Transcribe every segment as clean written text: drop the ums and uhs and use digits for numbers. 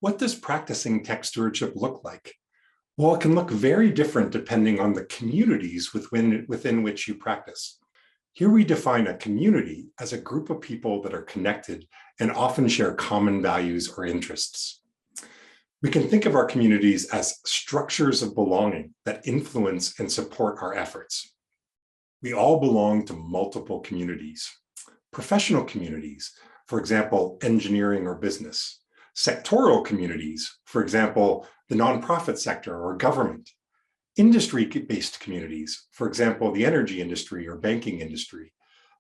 What does practicing tech stewardship look like? Well, it can look very different depending on the communities within which you practice. Here we define a community as a group of people that are connected and often share common values or interests. We can think of our communities as structures of belonging that influence and support our efforts. We all belong to multiple communities. Professional communities, for example, engineering or business. Sectoral communities, for example, the nonprofit sector or government. Industry-based communities, for example, the energy industry or banking industry.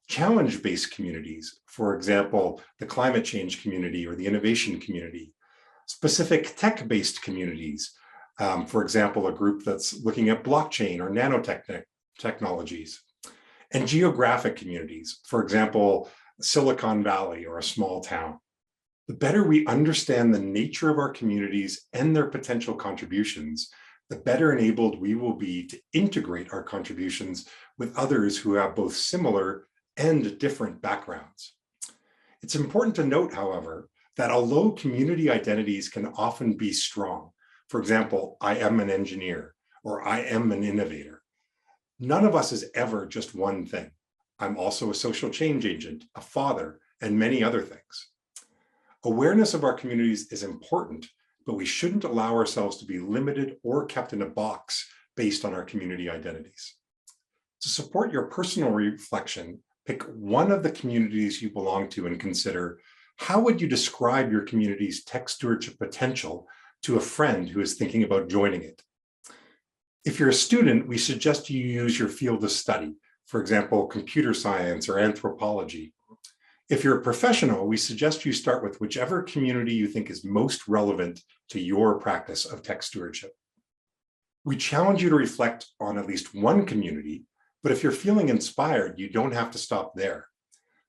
Challenge-based communities, for example, the climate change community or the innovation community. Specific tech-based communities, for example, a group that's looking at blockchain or nanotechnologies. And geographic communities, for example, Silicon Valley or a small town. The better we understand the nature of our communities and their potential contributions, the better enabled we will be to integrate our contributions with others who have both similar and different backgrounds. It's important to note, however, that although community identities can often be strong, for example, I am an engineer or I am an innovator, none of us is ever just one thing. I'm also a social change agent, a father, and many other things. Awareness of our communities is important, but we shouldn't allow ourselves to be limited or kept in a box based on our community identities. To support your personal reflection, pick one of the communities you belong to and consider, how would you describe your community's tech stewardship potential to a friend who is thinking about joining it? If you're a student, we suggest you use your field of study, for example, computer science or anthropology. If you're a professional, we suggest you start with whichever community you think is most relevant to your practice of tech stewardship. We challenge you to reflect on at least one community, but if you're feeling inspired, you don't have to stop there.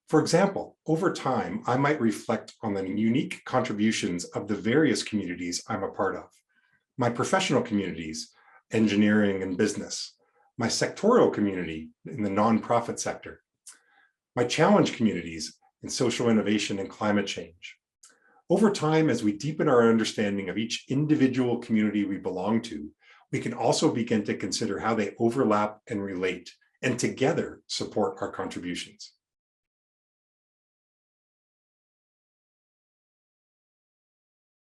For example, over time, I might reflect on the unique contributions of the various communities I'm a part of. My professional communities, engineering and business, my sectoral community in the nonprofit sector, my challenge communities in social innovation and climate change. Over time, as we deepen our understanding of each individual community we belong to, we can also begin to consider how they overlap and relate, and together support our contributions.